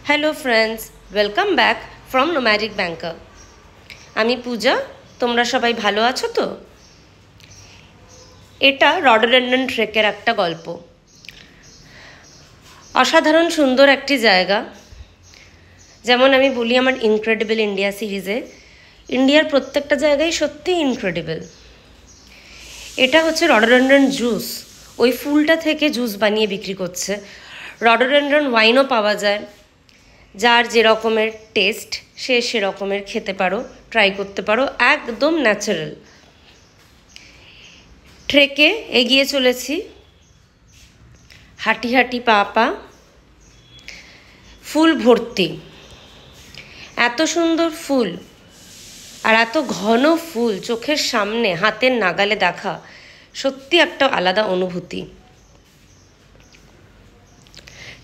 Hello friends, welcome back from nomadic banker. আমি পূজা। তোমরা সবাই ভালো আছো তো? এটা রডোডেন্ড্রন ট্রেকের একটা গল্প। অসাধারণ সুন্দর একটি জায়গা। যেমন আমি বলি আমার ইনক্রেডিবল ইন্ডিয়া সিরিজে, ইন্ডিয়ার প্রত্যেকটা জায়গায় সত্যিই ইনক্রেডিবল। এটা হচ্ছে রডোডেন্ড্রন জুস। ওই ফুলটা থেকে জুস বানিয়ে বিক্রি করছে। রডোডেন্ড্রন ওয়াইনও পাওয়া যায়। যার যে রকমের টেস্ট সে সেরকমের খেতে পারো, ট্রাই করতে পারো, একদম ন্যাচারাল। ট্রেকে এগিয়ে চলেছি, হাঁটি হাঁটি পা পা, ফুল ভর্তি। এত সুন্দর ফুল আর এত ঘন ফুল চোখের সামনে হাতের নাগালে দেখা সত্যি একটা আলাদা অনুভূতি।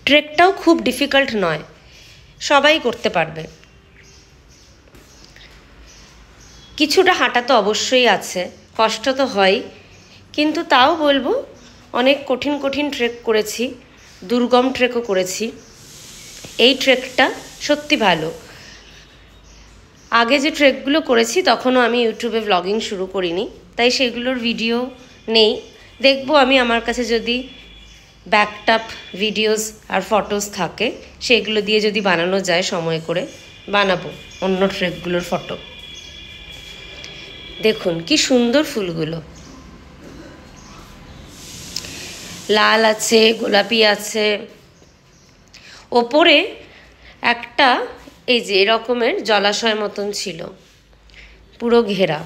ট্রেকটাও খুব ডিফিকাল্ট নয়, সবাই করতে পারবে। কিছুটা হাঁটা তো অবশ্যই আছে, কষ্ট তো হয়, কিন্তু তাও বলবো অনেক কঠিন কঠিন ট্রেক করেছি, দুর্গম ট্রেকও করেছি। এই ট্রেকটা সত্যি ভালো। আগে যে ট্রেকগুলো করেছি তখনও আমি ইউটিউবে ব্লগিং শুরু করিনি, তাই সেগুলোর ভিডিও নেই। দেখবো আমি আমার কাছে যদি ব্যাকটাপ ভিডিওস আর ফটোস থাকে সেগুলো দিয়ে যদি বানানো যায়, সময় করে বানাবো অন্য ট্রেকগুলোর ফটো। দেখুন কি সুন্দর ফুলগুলো, লাল আছে, গোলাপি আছে। ওপরে একটা এই যে এরকমের জলাশয় মতন ছিল, পুরো ঘেরা।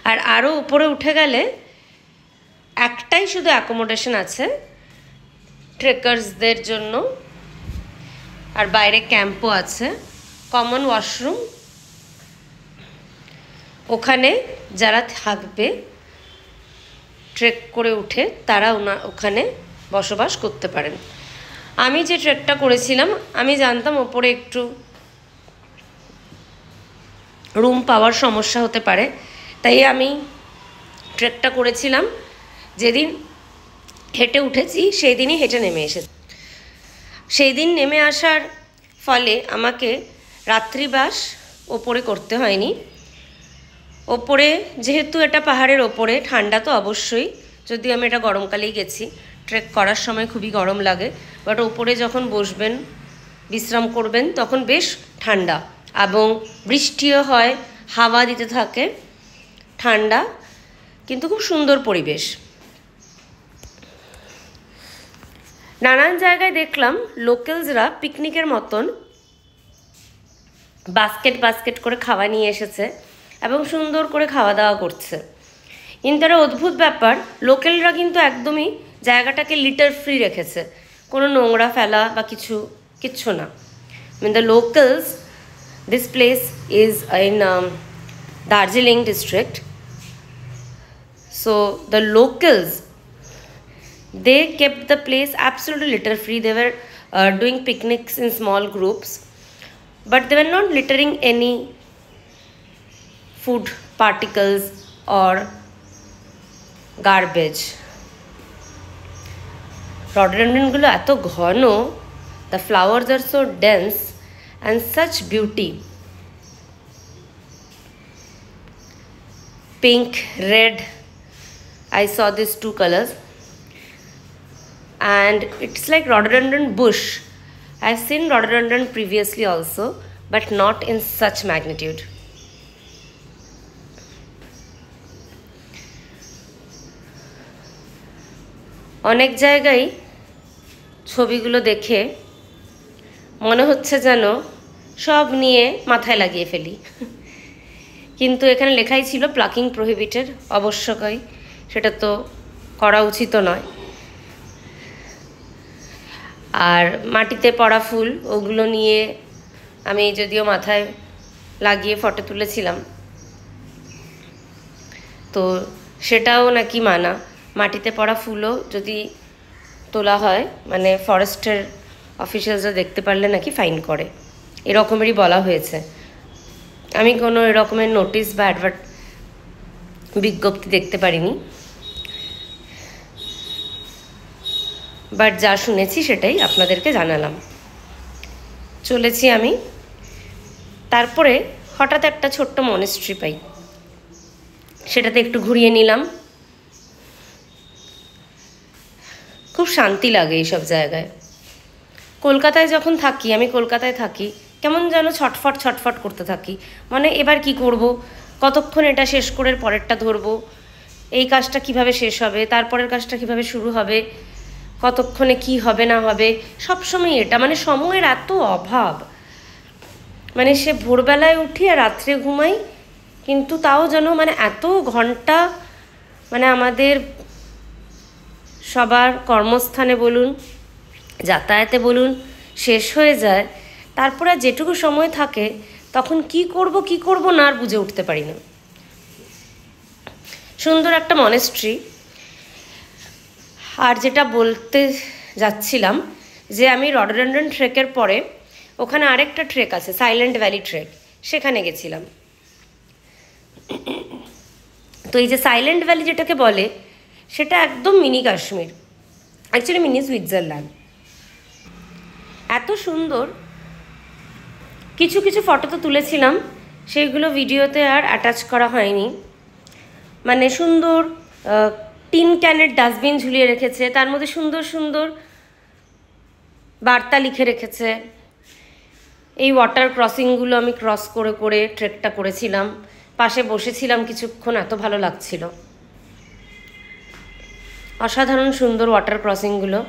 আর আরও উপরে উঠে গেলে একটাই শুধু অ্যাকোমোডেশন আছে ট্রেকার্সদের জন্য, আর বাইরে ক্যাম্পও আছে, কমন ওয়াশরুম। ওখানে যারা থাকবে ট্রেক করে উঠে তারা ওখানে বসবাস করতে পারেন। আমি যে ট্রেকটা করেছিলাম আমি জানতাম ওপরে একটু রুম পাওয়ার সমস্যা হতে পারে, তাই আমি ট্রেকটা করেছিলাম যেদিন হেঁটে উঠেছি সেই দিনই হেঁটে নেমে এসেছি। সেই দিন নেমে আসার ফলে আমাকে রাত্রিবাস ওপরে করতে হয়নি। ওপরে যেহেতু এটা পাহাড়ের ওপরে, ঠান্ডা তো অবশ্যই, যদিও আমি এটা গরমকালেই গেছি। ট্রেক করার সময় খুবই গরম লাগে, বাট ওপরে যখন বসবেন বিশ্রাম করবেন তখন বেশ ঠান্ডা, এবং বৃষ্টিও হয়, হাওয়া দিতে থাকে, ঠান্ডা কিন্তু খুব সুন্দর পরিবেশ। নানান জায়গায় দেখলাম লোকালসরা পিকনিকের মতন বাস্কেট বাস্কেট করে খাওয়া নিয়ে এসেছে এবং সুন্দর করে খাওয়া দাওয়া করছে। কিন্তু একটা অদ্ভুত ব্যাপার, লোকালরা কিন্তু একদমই জায়গাটাকে লিটার ফ্রি রেখেছে, কোনো নোংরা ফেলা বা কিচ্ছু না। The locals, this place is in Darjeeling district, so the locals, they kept the place absolutely litter free. They were doing picnics in small groups, but they were not littering any food particles or garbage. Rhododendron gulo eto ghono, the flowers are so dense and such beauty. Pink, red, I saw these two colors. And it's like rhododendron bush. I've seen rhododendron previously also, but not in such magnitude. অনেক জায়গায় ছবিগুলো দেখে মনে হচ্ছে যেন সব নিয়ে মাথায় লাগিয়ে ফেলি, কিন্তু এখানে লেখাই ছিল প্লাকিং প্রহিবিটেড। অবশ্যই সেটা তো করা উচিত নয়। আর মাটিতে পড়া ফুল, ওগুলো নিয়ে আমি যদিও মাথায় লাগিয়ে ফটো তুলেছিলাম, তো সেটাও নাকি মানা। মাটিতে পড়া ফুলও যদি তোলা হয়, মানে ফরেস্টের অফিসিয়ালসরা দেখতে পারলে নাকি ফাইন করে, এরকমেরই বলা হয়েছে। আমি কোনো এরকমের নোটিশ বা বিজ্ঞপ্তি দেখতে পারিনি, বাট যা শুনেছি সেটাই আপনাদেরকে জানালাম। চলেছি আমি। তারপরে হঠাৎ একটা ছোট্ট মনেস্ট্রি পাই, সেটাতে একটু ঘুরিয়ে নিলাম। খুব শান্তি লাগে এইসব জায়গায়। কলকাতায় যখন থাকি, আমি কলকাতায় থাকি, কেমন যেন ছটফট ছটফট করতে থাকি, মানে এবার কি করব, কতক্ষণ এটা শেষ করে পরেরটা ধরবো, এই কাজটা কিভাবে শেষ হবে, তারপরের কাজটা কিভাবে শুরু হবে, কতক্ষণে কি হবে না হবে, সবসময় এটা, মানে সময়ের এত অভাব। মানে সে ভোরবেলায় উঠি আর রাত্রে ঘুমাই, কিন্তু তাও যেন মানে এত ঘন্টা, মানে আমাদের সবার কর্মস্থানে বলুন, যাতায়াতে বলুন, শেষ হয়ে যায়। তারপরে আর যেটুকু সময় থাকে তখন কি করব না আর বুঝে উঠতে পারি না। সুন্দর একটা মনেস্ট্রি। আর যেটা বলতে যাচ্ছিলাম, যে আমি রডোডেনড্রন ট্রেকের পরে ওখানে আরেকটা ট্রেক আছে, সাইলেন্ট ভ্যালি ট্রেক, সেখানে গেছিলাম। তো এই যে সাইলেন্ট ভ্যালি যেটাকে বলে, সেটা একদম mini Kashmir, actually mini Switzerland. এত সুন্দর, কিছু কিছু ফটো তো তুলেছিলাম, সেইগুলো ভিডিওতে আর অ্যাটাচ করা হয়নি। মানে সুন্দর টিন ক্যানের ডাস্টবিন ঝুলিয়ে রেখেছে, তার মধ্যে সুন্দর সুন্দর বার্তা লিখে রেখেছে। এই ওয়াটার ক্রসিংগুলো আমি ক্রস করে করে ট্রেকটা করেছিলাম, পাশে বসেছিলাম কিছুক্ষণ, এত ভালো লাগছিল। অসাধারণ সুন্দর ওয়াটার ক্রসিংগুলো,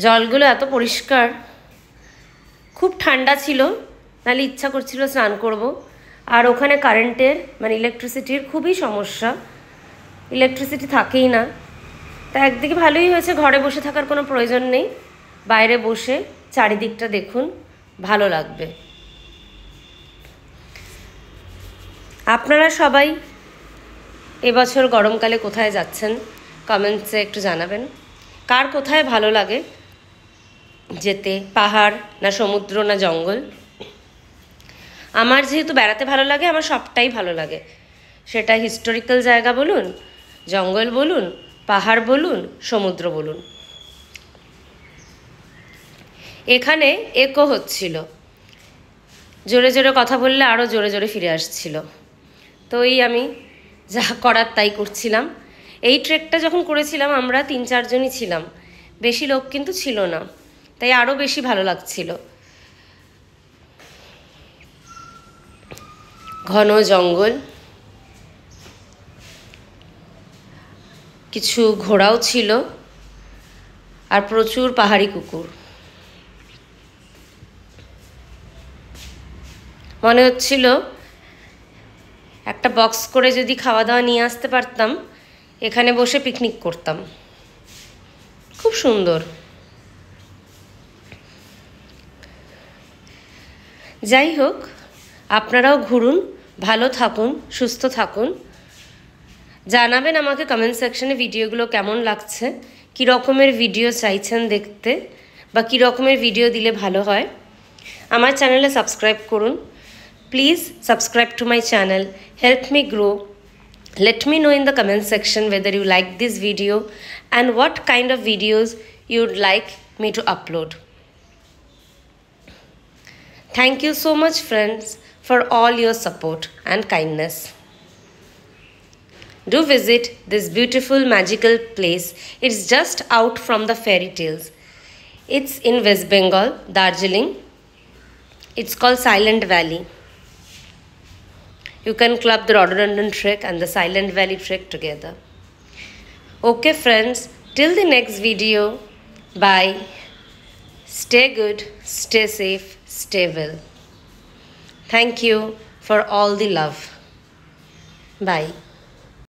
জলগুলো এত পরিষ্কার, খুব ঠান্ডা ছিল, নাহলে ইচ্ছা করছিল স্নান করব। আর ওখানে কারেন্টের মানে ইলেকট্রিসিটির খুবই সমস্যা, ইলেকট্রিসিটি থাকেই না। তা একদিকে ভালোই হয়েছে, ঘরে বসে থাকার কোনো প্রয়োজন নেই, বাইরে বসে চারিদিকটা দেখুন, ভালো লাগবে। আপনারা সবাই এবছর গরমকালে কোথায় যাচ্ছেন কমেন্টসে একটু জানাবেন। কার কোথায় ভালো লাগে যেতে, পাহাড় না সমুদ্র না জঙ্গল? আমার যেহেতু বেড়াতে ভালো লাগে, আমার সবটাই ভালো লাগে, সেটা হিস্টোরিক্যাল জায়গা বলুন, জঙ্গল বলুন, পাহাড় বলুন, সমুদ্র বলুন। এখানে একো হচ্ছিল, জোরে জোরে কথা বললে আরও জোরে জোরে ফিরে আসছিল। তো আমি যা করার তাই করছিলাম। এই ট্রেকটা যখন করেছিলাম আমরা 3-4 জনই ছিলাম, বেশি লোক কিন্তু ছিল না, তাই আরও বেশি ভালো লাগছিল। ঘন জঙ্গল, কিছু ঘোড়াও ছিল, আর প্রচুর পাহাড়ি কুকুর। মনে হচ্ছিল একটা বক্স করে যদি খাওয়া দাওয়া নিয়ে আসতে পারতাম, এখানে বসে পিকনিক করতাম। খুব সুন্দর। যাই হোক, আপনারাও ঘুরুন, ভালো থাকুন, সুস্থ থাকুন। জানাবেন আমাকে কমেন্ট সেকশনে ভিডিওগুলো কেমন লাগছে, কী রকমের ভিডিও চাইছেন দেখতে, বা কী রকমের ভিডিও দিলে ভালো হয়। আমার চ্যানেলে সাবস্ক্রাইব করুন, please subscribe to my channel, help me grow. Let me know in the comment section whether you like this video and what kind of videos you'd like me to upload. Thank you so much friends for all your support and kindness. Do visit this beautiful magical place. It's just out from the fairy tales. It's in West Bengal, Darjeeling. It's called Silent Valley. You can club the Rhododendron Trek and the Silent Valley Trek together. Okay friends, till the next video, bye. Stay good, stay safe, stay well. Thank you for all the love. Bye.